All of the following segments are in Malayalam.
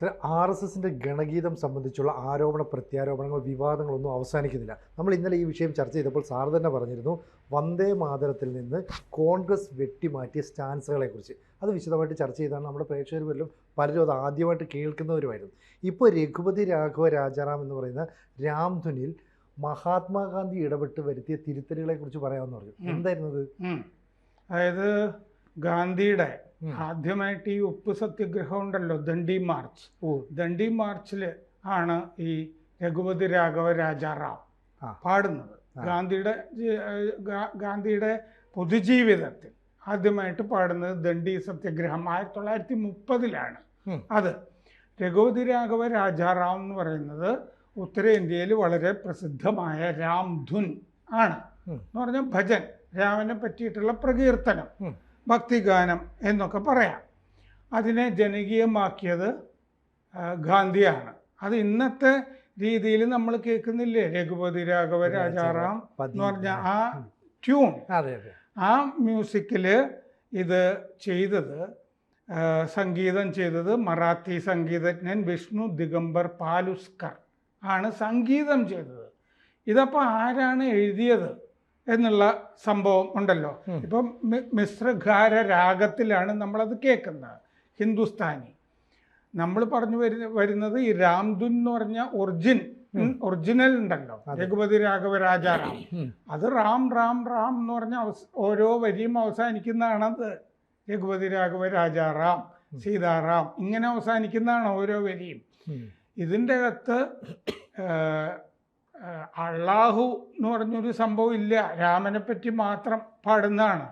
RSSന്റെ ഗണഗീതം സംബന്ധിച്ചുള്ള ആരോപണ പ്രത്യാരോപണങ്ങൾ വിവാദങ്ങളൊന്നും അവസാനിക്കുന്നില്ല. നമ്മൾ ഇന്നലെ ഈ വിഷയം ചർച്ച ചെയ്തപ്പോൾ സാർ തന്നെ പറഞ്ഞിരുന്നു വന്ദേ മാതരത്തിൽ നിന്ന് കോൺഗ്രസ് വെട്ടിമാറ്റിയ സ്റ്റാൻസുകളെക്കുറിച്ച്. അത് വിശദമായിട്ട് ചർച്ച ചെയ്താണ് നമ്മുടെ പ്രേക്ഷകർ പോലും പലരും അത് ആദ്യമായിട്ട് കേൾക്കുന്നവരുമായിരുന്നു. ഇപ്പോൾ രഘുപതി രാഘവ രാജാറാം എന്ന് പറയുന്ന രാംധുനിൽ മഹാത്മാഗാന്ധി ഇടപെട്ട് വരുത്തിയ തിരുത്തലുകളെക്കുറിച്ച് പറയാമെന്ന് പറഞ്ഞു. എന്തായിരുന്നത്? അതായത് ഗാന്ധിയുടെ ആദ്യമായിട്ട് ഈ ഉപ്പ് സത്യാഗ്രഹം ഉണ്ടല്ലോ, ദണ്ഡി മാർച്ചിൽ ആണ് ഈ രഘുപതി രാഘവ രാജാറാം പാടുന്നത്. ഗാന്ധിയുടെ പൊതുജീവിതത്തിൽ ആദ്യമായിട്ട് പാടുന്നത് ദണ്ഡി സത്യാഗ്രഹം 1930-ലാണ്. അത് രഘുപതി രാഘവ രാജാറാം എന്ന് പറയുന്നത് ഉത്തരേന്ത്യയിൽ വളരെ പ്രസിദ്ധമായ രാംധുൻ ആണ്. എന്ന് പറഞ്ഞാൽ ഭജൻ, രാമനെ പറ്റിയിട്ടുള്ള പ്രകീർത്തനം, ഭക്തിഗാനം എന്നൊക്കെ പറയാം. അതിനെ ജനകീയമാക്കിയത് ഗാന്ധിയാണ്. അത് ഇന്നത്തെ രീതിയിൽ നമ്മൾ കേൾക്കുന്നില്ലേ, രഘുപതി രാഘവ രാജാറാം എന്ന് പറഞ്ഞ ആ ട്യൂൺ, ആ മ്യൂസിക്കിൽ ഇത് ചെയ്തത്, സംഗീതം ചെയ്തത് മറാത്തി സംഗീതജ്ഞൻ വിഷ്ണു ദിഗംബർ പാലുസ്കർ ആണ് സംഗീതം ചെയ്തത്. ഇതപ്പോൾ ആരാണ് എഴുതിയത് എന്നുള്ള സംഭവം ഉണ്ടല്ലോ. ഇപ്പം മിശ്രഘാര രാഗത്തിലാണ് നമ്മളത് കേൾക്കുന്നത്, ഹിന്ദുസ്ഥാനി. നമ്മൾ പറഞ്ഞു വരുന്നത് ഈ രാംധുൻ എന്ന് പറഞ്ഞ ഒറിജിനൽ ഉണ്ടല്ലോ, രഘുപതി രാഘവ രാജാറാം. അത് റാം റാം റാം എന്ന് പറഞ്ഞ ഓരോ വരിയും അവസാനിക്കുന്നതാണത്. രഘുപതി രാഘവ രാജാറാം, സീതാറാം, ഇങ്ങനെ അവസാനിക്കുന്നതാണ് ഓരോ വരിയും. ഇതിൻ്റെ അകത്ത് അള്ളാഹു എന്ന് പറഞ്ഞൊരു സംഭവം ഇല്ല, രാമനെ പറ്റി മാത്രം പാടുന്നതാണ്.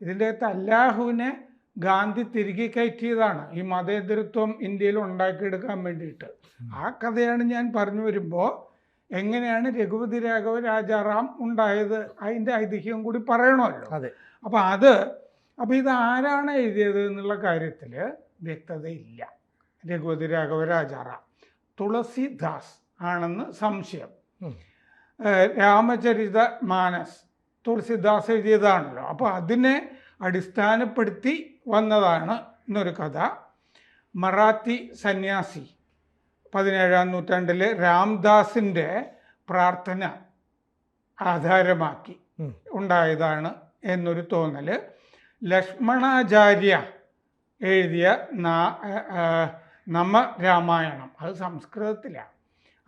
ഇതിൻ്റെ അകത്ത് അല്ലാഹുവിനെ ഗാന്ധി തിരികെ കയറ്റിയതാണ് ഈ മതേതരത്വം ഇന്ത്യയിൽ ഉണ്ടാക്കിയെടുക്കാൻ വേണ്ടിയിട്ട്. ആ കഥയാണ് ഞാൻ പറഞ്ഞു വരുമ്പോൾ എങ്ങനെയാണ് രഘുപതി രാഘവ രാജാറാം ഉണ്ടായത്, അതിൻ്റെ ഐതിഹ്യം കൂടി പറയണമല്ലോ. അപ്പോൾ ഇത് ആരാണ് എഴുതിയത് എന്നുള്ള കാര്യത്തിൽ വ്യക്തതയില്ല. രഘുപതി രാഘവ രാജാറാം തുളസിദാസ് ആണെന്ന് സംശയം. രാമചരിത മാനസ് തുളസിദാസ് എഴുതിയതാണല്ലോ. അപ്പോൾ അതിനെ അടിസ്ഥാനപ്പെടുത്തി വന്നതാണ് എന്നൊരു കഥ. മറാത്തി സന്യാസി 17-ാം നൂറ്റാണ്ടിൽ രാംദാസിൻ്റെ പ്രാർത്ഥന ആധാരമാക്കി ഉണ്ടായതാണ് എന്നൊരു തോന്നൽ. ലക്ഷ്മണാചാര്യ എഴുതിയ നമരാമായണം, അത് സംസ്കൃതത്തിലാണ്.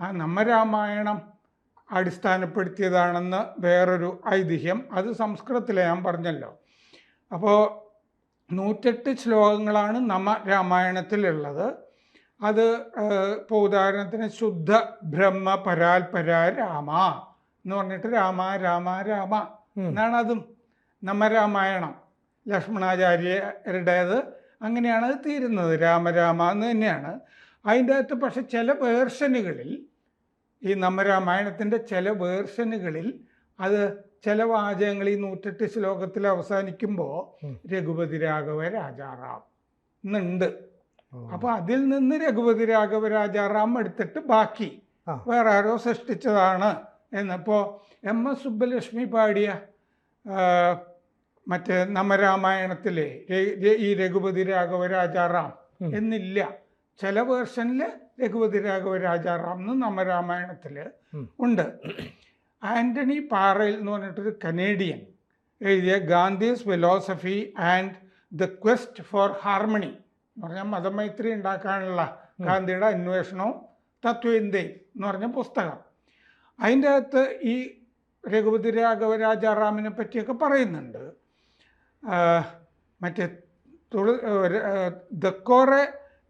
ആ നമരാമായണം അടിസ്ഥാനപ്പെടുത്തിയതാണെന്ന് വേറൊരു ഐതിഹ്യം, അത് സംസ്കൃതത്തിലെ ഞാൻ പറഞ്ഞല്ലോ. അപ്പോൾ 108 ശ്ലോകങ്ങളാണ് നമരാമായണത്തിലുള്ളത്. അത് ഇപ്പോൾ ഉദാഹരണത്തിന് ശുദ്ധ ബ്രഹ്മ പരാൽപര രാമ എന്ന് പറഞ്ഞിട്ട് രാമ രാമ രാമ എന്നാണ് അതും നമരാമായണം. ലക്ഷ്മണാചാര്യരുടേത് അങ്ങനെയാണ് അത് തീരുന്നത്, രാമരാമ എന്ന് തന്നെയാണ്. അതിൻ്റെ അകത്ത് പക്ഷെ ചില വേർഷനുകളിൽ, ഈ നമരാമായണത്തിൻ്റെ ചില വേർഷനുകളിൽ അത് ചില വാചകങ്ങൾ ഈ 108 ശ്ലോകത്തിൽ അവസാനിക്കുമ്പോൾ രഘുപതി രാഘവ രാജാറാം എന്നുണ്ട്. അപ്പോൾ അതിൽ നിന്ന് രഘുപതി രാഘവ രാജാറാം എടുത്തിട്ട് ബാക്കി വേറെ ആരോ സൃഷ്ടിച്ചതാണ് എന്നിപ്പോൾ MS സുബ്ബലക്ഷ്മി പാടിയ മറ്റേ നമരാമായണത്തിലെ ഈ രഘുപതി രാഘവ രാജാറാം എന്നില്ല. ചില വേർഷനിൽ രഘുപതി രാഘവ രാജാറാം എന്ന് നമരാമായണത്തിൽ ഉണ്ട്. ആൻ്റണി പാറയിൽ എന്ന് പറഞ്ഞിട്ടൊരു കനേഡിയൻ എഴുതിയ Gandhi's philosophy and the quest for harmony എന്ന് പറഞ്ഞാൽ മതമൈത്രി ഉണ്ടാക്കാനുള്ള ഗാന്ധിയുടെ അന്വേഷണവും തത്വചിന്തയും എന്ന് പറഞ്ഞ പുസ്തകം, അതിൻ്റെ അകത്ത് ഈ രഘുപതി രാഘവ രാജാറാമിനെ പറ്റിയൊക്കെ പറയുന്നുണ്ട്. മറ്റേ ദക്കോറെ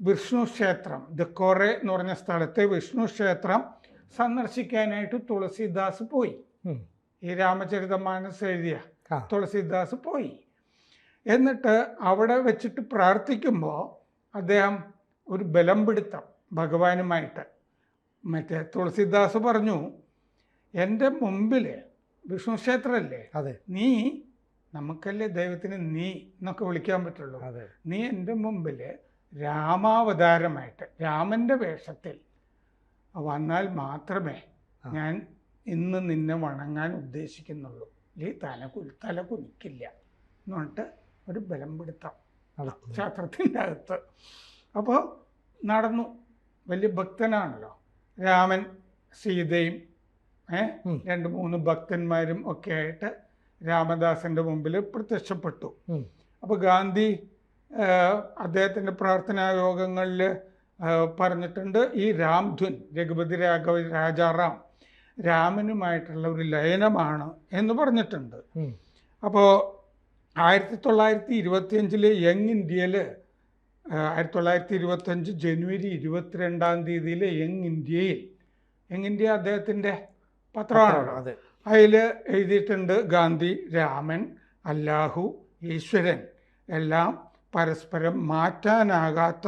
വിഷ്ണു ക്ഷേത്രം, ദക്കോറെ എന്ന് പറഞ്ഞ സ്ഥലത്തെ വിഷ്ണു ക്ഷേത്രം സന്ദർശിക്കാനായിട്ട് തുളസിദാസ് പോയി. ഈ രാമചരിതമാനസ് എഴുതിയ തുളസിദാസ് പോയി. എന്നിട്ട് അവിടെ വെച്ചിട്ട് പ്രാർത്ഥിക്കുമ്പോൾ അദ്ദേഹം ഒരു ബലം പിടുത്തം ഭഗവാനുമായിട്ട്, മറ്റേ തുളസിദാസ് പറഞ്ഞു, എൻ്റെ മുമ്പിൽ വിഷ്ണു ക്ഷേത്രമല്ലേ, നീ, നമുക്കല്ലേ ദൈവത്തിന് നീ എന്നൊക്കെ വിളിക്കാൻ പറ്റുള്ളൂ, നീ എൻ്റെ മുമ്പിൽ രാമാവതാരമായിട്ട് രാമൻ്റെ വേഷത്തിൽ വന്നാൽ മാത്രമേ ഞാൻ ഇന്ന് നിന്നെ വണങ്ങാൻ ഉദ്ദേശിക്കുന്നുള്ളൂ, ഈ തല കുനിക്കില്ല എന്ന് പറഞ്ഞിട്ട് ഒരു ബലം പിടുത്തം ക്ഷേത്രത്തിൻ്റെ അകത്ത്. അപ്പോൾ നടന്നു വലിയ ഭക്തനാണല്ലോ. രാമൻ സീതയും 2-3 ഭക്തന്മാരും ഒക്കെ ആയിട്ട് രാമദാസന്റെ മുമ്പിൽ പ്രത്യക്ഷപ്പെട്ടു. അപ്പോൾ ഗാന്ധി അദ്ദേഹത്തിൻ്റെ പ്രാർത്ഥനാ യോഗങ്ങളിൽ പറഞ്ഞിട്ടുണ്ട്, ഈ രാംധുൻ രഘുപതി രാഘവ രാജാറാം രാമനുമായിട്ടുള്ള ഒരു ലയനമാണ് എന്ന് പറഞ്ഞിട്ടുണ്ട്. അപ്പോൾ 1925 യങ് ഇന്ത്യയിൽ 1925 ജനുവരി 22 യങ് ഇന്ത്യ അദ്ദേഹത്തിൻ്റെ പത്രമാണ്. അതിൽ എഴുതിയിട്ടുണ്ട്, ഗാന്ധി രാമൻ, അല്ലാഹു, ഈശ്വരൻ എല്ലാം പരസ്പരം മാറ്റാനാകാത്ത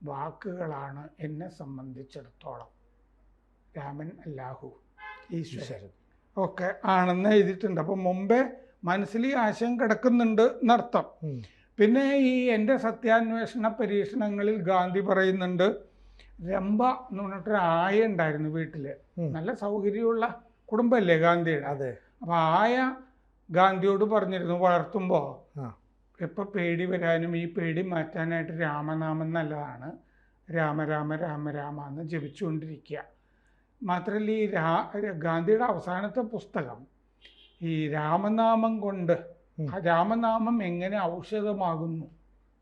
വാക്കുകളാണ് എന്നെ സംബന്ധിച്ചിടത്തോളം. രാമൻ, അല്ലാഹു, ഈശ്വരൻ ഒക്കെ ആണെന്ന് എഴുതിയിട്ടുണ്ട്. അപ്പം മുമ്പേ മനസ്സിൽ ഈ ആശയം കിടക്കുന്നുണ്ട് എന്നർത്ഥം. പിന്നെ ഈ എൻ്റെ സത്യാന്വേഷണ പരീക്ഷണങ്ങളിൽ ഗാന്ധി പറയുന്നുണ്ട്, രംഭ എന്ന് പറഞ്ഞിട്ടൊരു ആയ ഉണ്ടായിരുന്നു വീട്ടിൽ. നല്ല സൗകര്യമുള്ള കുടുംബമല്ലേ ഗാന്ധിയുടെ. അപ്പം ആയ ഗാന്ധിയോട് പറഞ്ഞിരുന്നു, വളർത്തുമ്പോൾ എപ്പോൾ പേടി വരാനും ഈ പേടി മാറ്റാനായിട്ട് രാമനാമം നല്ലതാണ്, രാമ രാമ രാമ രാമ എന്ന് ജപിച്ചുകൊണ്ടിരിക്കുക. മാത്രമല്ല ഈ ഗാന്ധിയുടെ അവസാനത്തെ പുസ്തകം ഈ രാമനാമം കൊണ്ട്, രാമനാമം എങ്ങനെ ഔഷധമാകുന്നു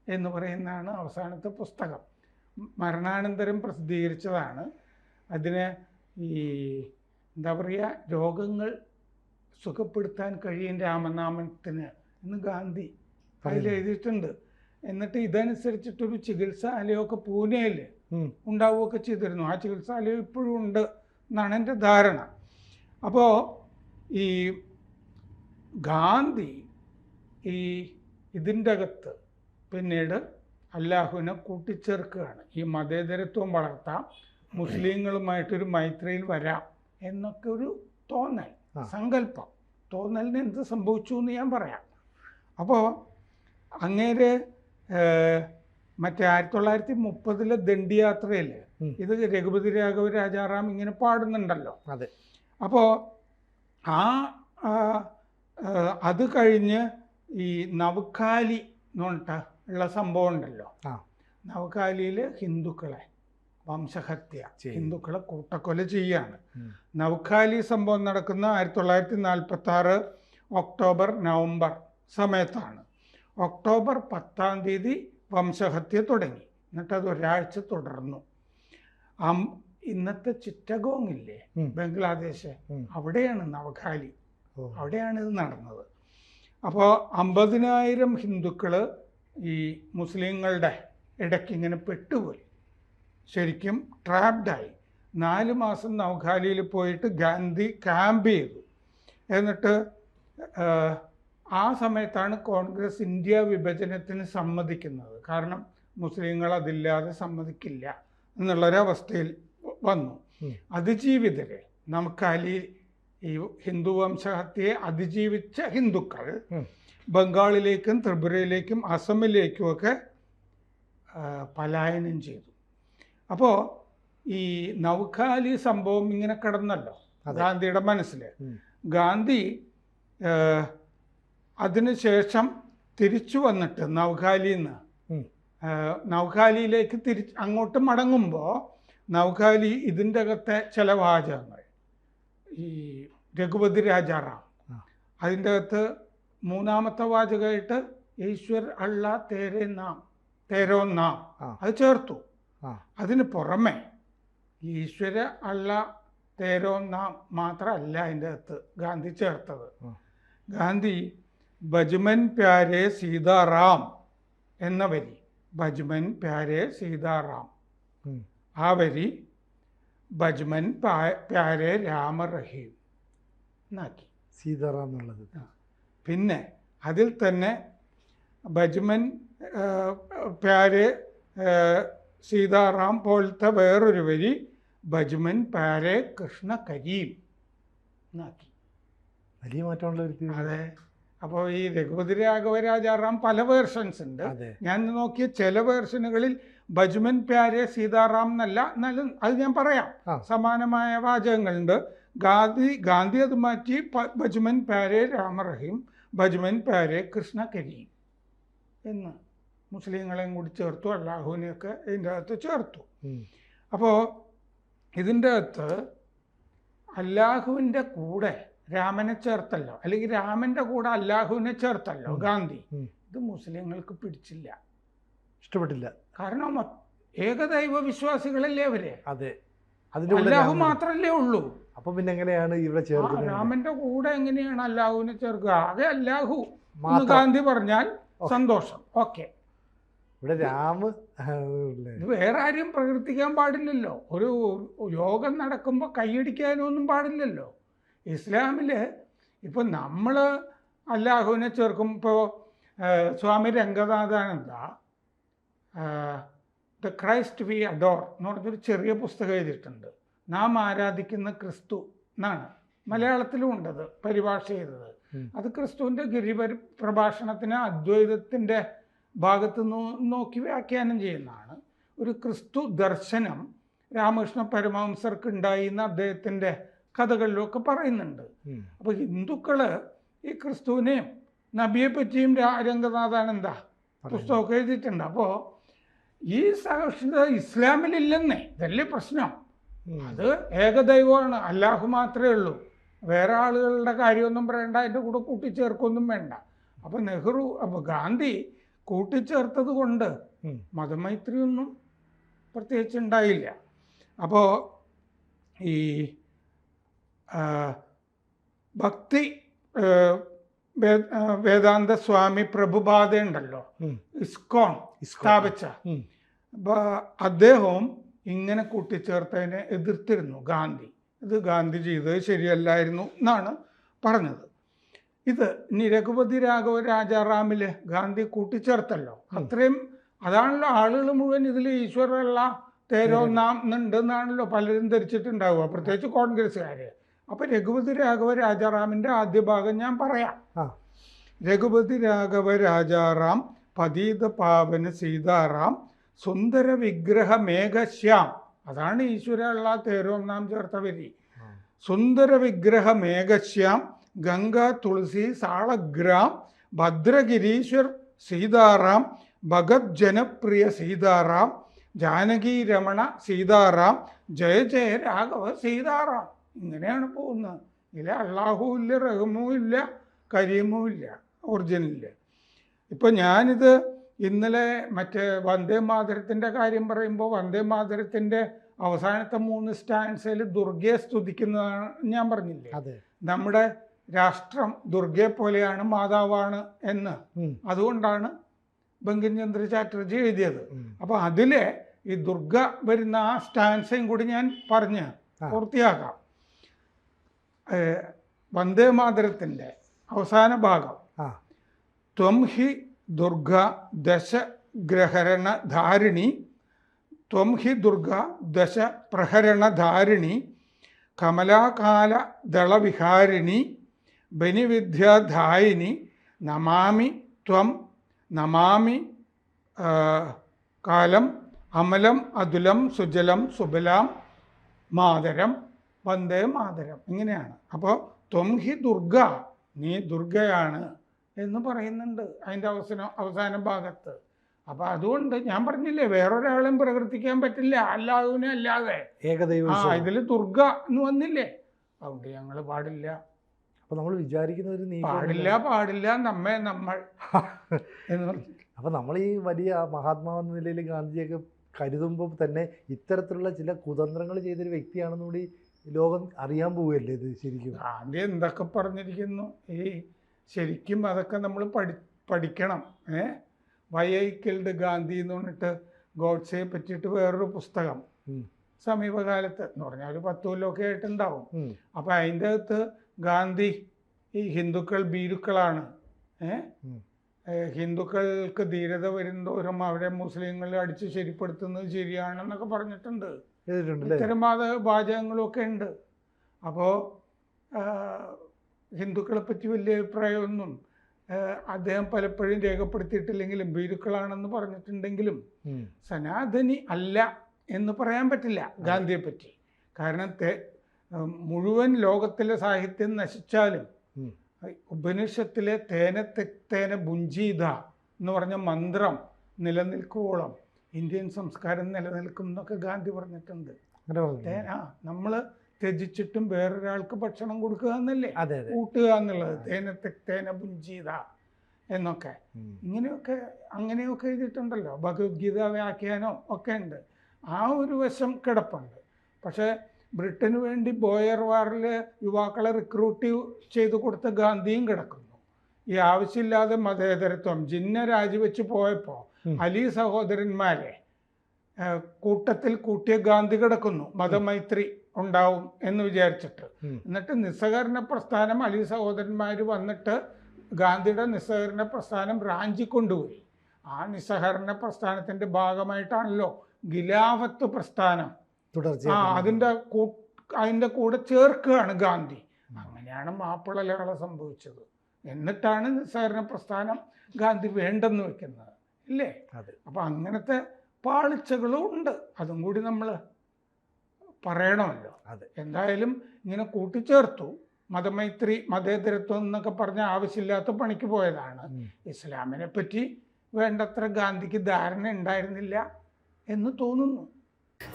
എന്ന് പറയുന്നതാണ് അവസാനത്തെ പുസ്തകം. മരണാനന്തരം പ്രസിദ്ധീകരിച്ചതാണ്. അതിന് ഈ എന്താ പറയുക, രോഗങ്ങൾ സുഖപ്പെടുത്താൻ കഴിയും രാമനാമത്തിന് എന്ന് ഗാന്ധി അതിൽ എഴുതിയിട്ടുണ്ട്. എന്നിട്ട് ഇതനുസരിച്ചിട്ടൊരു ചികിത്സാലയമൊക്കെ പൂനെയിൽ ഉണ്ടാവുകയൊക്കെ ചെയ്തിരുന്നു. ആ ചികിത്സാലയം ഇപ്പോഴും ഉണ്ട് എന്നാണ് എൻ്റെ ധാരണ. അപ്പോൾ ഈ ഗാന്ധി ഇതിൻ്റെ അകത്ത് പിന്നീട് അല്ലാഹുവിനെ കൂട്ടിച്ചേർക്കുകയാണ്. ഈ മതേതരത്വം വളർത്താം, മുസ്ലിങ്ങളുമായിട്ടൊരു മൈത്രിയിൽ വരാം എന്നൊക്കെ ഒരു തോന്നൽ, സങ്കല്പം. തോന്നലിന് എന്ത് സംഭവിച്ചു എന്ന് ഞാൻ പറയാം. അപ്പോൾ അങ്ങേര് മറ്റേ 1930 ദണ്ഡിയാത്രയിൽ ഇത് രഘുപതി രാഘവ രാജാറാം ഇങ്ങനെ പാടുന്നുണ്ടല്ലോ. അപ്പോൾ അത് കഴിഞ്ഞ് ഈ നവ്ഖാലി എന്ന് പറഞ്ഞിട്ട് ഉള്ള സംഭവം ഉണ്ടല്ലോ. നവ്ഖാലിയിൽ ഹിന്ദുക്കളെ വംശഹത്യ, ഹിന്ദുക്കളെ കൂട്ടക്കൊല ചെയ്യാണ്. നവ്ഖാലി സംഭവം നടക്കുന്ന 1946 ഒക്ടോബർ നവംബർ സമയത്താണ്. ഒക്ടോബർ 10 വംശഹത്യ തുടങ്ങി. എന്നിട്ടത് ഒരാഴ്ച തുടർന്നു. ഇന്നത്തെ ചിറ്റഗോങ് ഇല്ലേ, ബംഗ്ലാദേശ്, അവിടെയാണ് നവ്ഖാലി, അവിടെയാണ് ഇത് നടന്നത്. അപ്പോൾ 50,000 ഹിന്ദുക്കൾ ഈ മുസ്ലിങ്ങളുടെ ഇടയ്ക്ക് ഇങ്ങനെ പെട്ടുപോയി, ശരിക്കും ട്രാപ്ഡായി. 4 മാസം നവ്ഖാലിയിൽ പോയിട്ട് ഗാന്ധി ക്യാമ്പ് ചെയ്തു. എന്നിട്ട് ആ സമയത്താണ് കോൺഗ്രസ് ഇന്ത്യ വിഭജനത്തിന് സമ്മതിക്കുന്നത്. കാരണം മുസ്ലിങ്ങൾ അതില്ലാതെ സമ്മതിക്കില്ല എന്നുള്ളൊരവസ്ഥയിൽ വന്നു. അതിജീവിതരെ, നവ്ഖാലി ഈ ഹിന്ദു വംശഹത്യയെ അതിജീവിച്ച ഹിന്ദുക്കൾ ബംഗാളിലേക്കും ത്രിപുരയിലേക്കും അസമിലേക്കുമൊക്കെ പലായനം ചെയ്തു. അപ്പോൾ ഈ നവ്ഖാലി സംഭവം ഇങ്ങനെ കിടന്നല്ലോ ഗാന്ധിയുടെ മനസ്സിൽ. ഗാന്ധി അതിനുശേഷം തിരിച്ചു വന്നിട്ട് നവ്ഖാലിയിലേക്ക് അങ്ങോട്ട് മടങ്ങുമ്പോൾ നവ്ഖാലി ഇതിൻ്റെ അകത്തെ ചില വാചകങ്ങൾ, ഈ രഘുപതി രാജാറാം അതിൻ്റെ അകത്ത് 3-ാമത്തെ വാചകമായിട്ട് ഈശ്വർ അള്ളാ തേരോ നാം അത് ചേർത്തു. അതിന് പുറമെ ഈശ്വര അള്ളാ തേരോ നാം മാത്രമല്ല അതിൻ്റെ അകത്ത് ഗാന്ധി ചേർത്തത്. ഗാന്ധി ഭജ്മൻ പ്യാരെ സീതാറാം എന്ന വരി, ഭജ്മൻ പ്യാരെ സീതാറാം, ആ വരി ഭജ്മൻ പ്യാരെ രാമ റഹീം എന്നാക്കി, സീതാറാം എന്നുള്ളത്. പിന്നെ അതിൽ തന്നെ ഭജ്മൻ പ്യാരെ സീതാറാം പോലത്തെ വേറൊരു വരി ഭജ്മൻ പ്യാരെ കൃഷ്ണ കരീം എന്നാക്കി. വലിയ മാറ്റമുള്ള. അതെ. അപ്പോൾ ഈ രഘുപതി രാഘവ രാജാറാം പല വേർഷൻസ് ഉണ്ട്. ഞാൻ നോക്കിയ ചില വേർഷനുകളിൽ ഭജ്മൻ പ്യാരെ സീതാറാം എന്നല്ല, എന്നാലും അത് ഞാൻ പറയാം, സമാനമായ വാചകങ്ങളുണ്ട്. ഗാന്ധി അത് മാറ്റി ഭജ്മൻ പ്യാരെ രാമ റഹീം, ഭജ്മൻ പ്യാരെ കൃഷ്ണ കരീം എന്ന് മുസ്ലിങ്ങളെയും കൂടി ചേർത്തു, അല്ലാഹുവിനെയൊക്കെ ഇതിൻ്റെ അകത്ത് ചേർത്തു. അപ്പോൾ ഇതിൻ്റെ അകത്ത് അല്ലാഹുവിൻ്റെ കൂടെ രാമനെ ചേർത്തല്ലോ, അല്ലെങ്കിൽ രാമൻ്റെ കൂടെ അല്ലാഹുവിനെ ചേർത്തല്ലോ ഗാന്ധി. ഇത് മുസ്ലിങ്ങൾക്ക് പിടിച്ചില്ല, ഇഷ്ടപ്പെട്ടില്ല. കാരണം ഏകദൈവ വിശ്വാസികളല്ലേ അവര്, അതെ, അല്ലാഹു മാത്രല്ലേ ഉള്ളൂ. അപ്പൊ പിന്നെ എങ്ങനെയാണ് ഇവിടെ ചേർക്കുന്നത്? രാമന്റെ കൂടെ എങ്ങനെയാണ് അല്ലാഹുവിനെ ചേർക്കുക? ആകെ അല്ലാഹു എന്ന് ഗാന്ധി പറഞ്ഞാൽ സന്തോഷം, ഓക്കെ. ഇവിടെ രാമ ഇത് വേറെ ആരും പ്രകീർത്തിക്കാൻ പാടില്ലല്ലോ. ഒരു യോഗം നടക്കുമ്പോൾ കൈയടിക്കാനൊന്നും പാടില്ലല്ലോ. ഇസ്ലാമില് ഇപ്പൊ നമ്മള് അല്ലാഹുവിനെ ചേർക്കുമ്പോൾ Swami Ranganathananda the Christ we adore എന്ന് പറഞ്ഞൊരു ചെറിയ പുസ്തകം എഴുതിയിട്ടുണ്ട്. നാം ആരാധിക്കുന്ന ക്രിസ്തു എന്നാണ്, മലയാളത്തിലും ഉണ്ടത് പരിഭാഷ ചെയ്തത്. അത് ക്രിസ്തുവിൻ്റെ പ്രഭാഷണത്തിന് അദ്വൈതത്തിൻ്റെ ഭാഗത്ത് നോക്കി വ്യാഖ്യാനം ചെയ്യുന്നതാണ്. ഒരു ക്രിസ്തു ദർശനം രാമകൃഷ്ണ പരമഹംസർക്ക് ഉണ്ടായി എന്ന് അദ്ദേഹത്തിൻ്റെ കഥകളിലൊക്കെ പറയുന്നുണ്ട്. അപ്പോൾ ഹിന്ദുക്കള് ഈ ക്രിസ്തുവിനെയും നബിയെ പറ്റിയും രംഗനാഥാനന്ദ പുസ്തകമൊക്കെ എഴുതിയിട്ടുണ്ട്. അപ്പോൾ ഈ സഹിഷ്ണുത ഇസ്ലാമിലില്ലെന്നേ, ഇതല്ലേ പ്രശ്നം. അത് ഏകദൈവമാണ്, അല്ലാഹു മാത്രമേ ഉള്ളൂ, വേറെ ആളുകളുടെ കാര്യമൊന്നും പറയണ്ട, അതിൻ്റെ കൂടെ കൂട്ടിച്ചേർക്കൊന്നും വേണ്ട. അപ്പം നെഹ്റു ഗാന്ധി കൂട്ടിച്ചേർത്തത് കൊണ്ട് മതമൈത്രിയൊന്നും പ്രത്യേകിച്ച് ഉണ്ടായില്ല. അപ്പോൾ ഈ ഭക്തി വേദാന്ത സ്വാമി പ്രഭുപാദ ഉണ്ടല്ലോ, ഇസ്കോൺ സ്ഥാപിച്ച, അദ്ദേഹവും ഇങ്ങനെ കൂട്ടിച്ചേർത്തതിനെ എതിർത്തിരുന്നു ഗാന്ധി. ഇത് ഗാന്ധി ചെയ്തത് ശരിയല്ലായിരുന്നു എന്നാണ് പറഞ്ഞത്. ഇത് ഇനി രഘുപതി രാഘവ രാജാറാമില് ഗാന്ധി കൂട്ടിച്ചേർത്തല്ലോ, അത്രയും അതാണല്ലോ ആളുകൾ മുഴുവൻ ഇതിൽ ഈശ്വരല്ല തേരോന്നാം എന്നുണ്ടെന്നാണല്ലോ പലരും ധരിച്ചിട്ടുണ്ടാവുക, പ്രത്യേകിച്ച് കോൺഗ്രസ്സുകാര്. അപ്പൊ രഘുപതി രാഘവ രാജാറാമിന്റെ ആദ്യ ഭാഗം ഞാൻ പറയാം. രഘുപതി രാഘവ രാജാറാം പതീത പാവന സീതാറാം സുന്ദര വിഗ്രഹ മേഘശ്യാം, അതാണ് ഈശ്വര ഉള്ള തേരോന്നാം ചേർത്ത വരി. സുന്ദര വിഗ്രഹ മേഘശ്യാം ഗംഗാ തുളസി സാളഗ്രാം ഭദ്രഗിരീശ്വർ സീതാറാം ഭഗത് ജനപ്രിയ സീതാറാം ജാനകി രമണ സീതാറാം ജയ ജയ രാഘവ സീതാറാം. ഇങ്ങനെയാണ് പോകുന്നത്. ഇതിൽ അള്ളാഹു ഇല്ല, റഹ്മും ഇല്ല, കരീമും ഇല്ല, ഒറിജിനലില്ല. ഇപ്പം ഞാനിത് ഇന്നലെ മറ്റേ വന്ദേ മാതരത്തിൻ്റെ കാര്യം പറയുമ്പോൾ വന്ദേ മാതരത്തിൻ്റെ അവസാനത്തെ 3 സ്റ്റാൻസയിൽ ദുർഗയെ സ്തുതിക്കുന്നതാണ് ഞാൻ പറഞ്ഞില്ലേ. നമ്മുടെ രാഷ്ട്രം ദുർഗയെ പോലെയാണ്, മാതാവാണ് എന്ന്. അതുകൊണ്ടാണ് ബങ്കിം ചന്ദ്ര ചാറ്റർജി എഴുതിയത്. അപ്പോൾ അതിലെ ഈ ദുർഗ വരുന്ന ആ സ്റ്റാൻസയും കൂടി ഞാൻ പറഞ്ഞ് പൂർത്തിയാക്കാം. വന്ദേ മാതരത്തിൻ്റെ അവസാന ഭാഗം ത്വം ഹി ദുർഗ ദശഗ്രഹരണധാരിണി ത്വം ഹി ദുർഗ ദശ പ്രഹരണധാരിണി കമലാകാല ദളവിഹാരിണി ബനിവിദ്യാധായിനി നമാമി ത്വം നമാമി കാലം അമലം അതുലം സുജലം സുബലാം മാതരം വന്ദേ മാതരം. ഇങ്ങനെയാണ്. അപ്പോൾ ത്വം ഹി ദുർഗ, നീ ദുർഗയാണ് എന്ന് പറയുന്നുണ്ട് അതിൻ്റെ അവസാന ഭാഗത്ത്. അപ്പം അതുകൊണ്ട് ഞാൻ പറഞ്ഞില്ലേ, വേറൊരാളെയും പ്രകീർത്തിക്കാൻ പറ്റില്ല അല്ലാഹുവിനെ അല്ലാതെ. ഇതിൽ ദുർഗ എന്ന് വന്നില്ലേ, അതുകൊണ്ട് ഞങ്ങൾ പാടില്ല. അപ്പൊ നമ്മൾ വിചാരിക്കുന്ന പാടില്ല നമ്മെ നമ്മൾ എന്ന് പറഞ്ഞു. അപ്പൊ നമ്മൾ ഈ വലിയ മഹാത്മാവെന്ന നിലയിൽ ഗാന്ധിജിയൊക്കെ കരുതുമ്പോൾ തന്നെ ഇത്തരത്തിലുള്ള ചില കുതന്ത്രങ്ങൾ ചെയ്തൊരു വ്യക്തിയാണെന്നുകൂടി ലോകം അറിയാൻ പോവുകയല്ലേ ഇത് ശരിക്കും. ഗാന്ധി എന്തൊക്കെ പറഞ്ഞിരിക്കുന്നു, ഈ ശരിക്കും അതൊക്കെ നമ്മൾ പഠിക്കണം. വൈ ഐ കിൽഡ് ഗാന്ധി എന്ന് പറഞ്ഞിട്ട് ഗോഡ്സെയെ പറ്റിയിട്ട് വേറൊരു പുസ്തകം സമീപകാലത്ത് എന്ന് പറഞ്ഞാൽ ഒരു 10 കൊല്ലമൊക്കെ ആയിട്ടുണ്ടാവും. അപ്പം അതിൻ്റെ അകത്ത് ഗാന്ധി ഈ ഹിന്ദുക്കൾ ഭീരുക്കളാണ്, ഹിന്ദുക്കൾക്ക് ധീരത വരുന്നതോറും അവരെ മുസ്ലിങ്ങൾ അടിച്ച് ശരിപ്പെടുത്തുന്നത് ശരിയാണെന്നൊക്കെ പറഞ്ഞിട്ടുണ്ട്. ഇത്തരം വാചകങ്ങളൊക്കെ ഉണ്ട്. അപ്പോൾ ഹിന്ദുക്കളെ പറ്റി വലിയ അഭിപ്രായമൊന്നും അദ്ദേഹം പലപ്പോഴും രേഖപ്പെടുത്തിയിട്ടില്ലെങ്കിലും ഭീരുക്കളാണെന്ന് പറഞ്ഞിട്ടുണ്ടെങ്കിലും സനാതനി അല്ല എന്ന് പറയാൻ പറ്റില്ല ഗാന്ധിയെ പറ്റി. കാരണം മുഴുവൻ ലോകത്തിലെ സാഹിത്യം നശിച്ചാലും ഉപനിഷത്തിലെ തേന തെക്തേന ഭുഞ്ചീത എന്ന് പറഞ്ഞ മന്ത്രം നിലനിൽക്കുവോളം ഇന്ത്യൻ സംസ്കാരം നിലനിൽക്കും എന്നൊക്കെ ഗാന്ധി പറഞ്ഞിട്ടുണ്ട്. അങ്ങനെ പറഞ്ഞു. നമ്മൾ ത്യജിച്ചിട്ടും വേറൊരാൾക്ക് ഭക്ഷണം കൊടുക്കുക എന്നല്ലേ, അതെ അതെ. കൂട്ടുക എന്നുള്ളത്, തേന പുഞ്ചീത എന്നൊക്കെ അങ്ങനെയൊക്കെ എഴുതിയിട്ടുണ്ടല്ലോ. ഭഗവത്ഗീത വ്യാഖ്യാനം ഒക്കെ ഉണ്ട്. ആ ഒരു വശം കിടപ്പുണ്ട്. പക്ഷേ ബ്രിട്ടന് വേണ്ടി ബോയർ വാറിൽ യുവാക്കളെ റിക്രൂട്ട് ചെയ്ത് കൊടുത്ത ഗാന്ധിയും കിടക്കുന്നു. ഈ ആവശ്യമില്ലാതെ മതേതരത്വം ജിന്ന രാജിവെച്ച് പോയപ്പോൾ അലി സഹോദരന്മാരെ കൂട്ടത്തിൽ കൂട്ടിയ ഗാന്ധി കിടക്കുന്നു, മതമൈത്രി ഉണ്ടാവും എന്ന് വിചാരിച്ചിട്ട്. എന്നിട്ട് നിസ്സഹകരണ പ്രസ്ഥാനം, അലി സഹോദരന്മാർ വന്നിട്ട് ഗാന്ധിയുടെ നിസ്സഹകരണ പ്രസ്ഥാനം റാഞ്ചി കൊണ്ടുപോയി. ആ നിസ്സഹകരണ പ്രസ്ഥാനത്തിൻ്റെ ഭാഗമായിട്ടാണല്ലോ ഖിലാഫത്ത് പ്രസ്ഥാനം അതിൻ്റെ കൂടെ ചേർക്കുകയാണ് ഗാന്ധി. അങ്ങനെയാണ് മാപ്പിളലകളെ സംഭവിച്ചത്. എന്നിട്ടാണ് നിസ്സഹകരണ പ്രസ്ഥാനം ഗാന്ധി വേണ്ടെന്ന് വെക്കുന്നത്, ഇല്ലേ? അപ്പം അങ്ങനത്തെ പാളിച്ചകളും ഉണ്ട്. അതും കൂടി നമ്മൾ പറയണമല്ലോ. എന്തായാലും ഇങ്ങനെ കൂട്ടിച്ചേർത്തു. മതമൈത്രി, മതേതരത്വം എന്നൊക്കെ പറഞ്ഞ ആവശ്യമില്ലാത്ത പണിക്ക് പോയതാണ്. ഇസ്ലാമിനെ പറ്റി വേണ്ടത്ര ഗാന്ധിക്ക് ധാരണ ഉണ്ടായിരുന്നില്ല എന്ന് തോന്നുന്നു.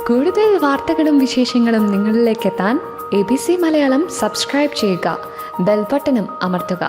കൂടുതൽ വാർത്തകളും വിശേഷങ്ങളും നിങ്ങളിലേക്ക് എത്താൻ ABC മലയാളം സബ്സ്ക്രൈബ് ചെയ്യുക, ബെൽ ബട്ടണും അമർത്തുക.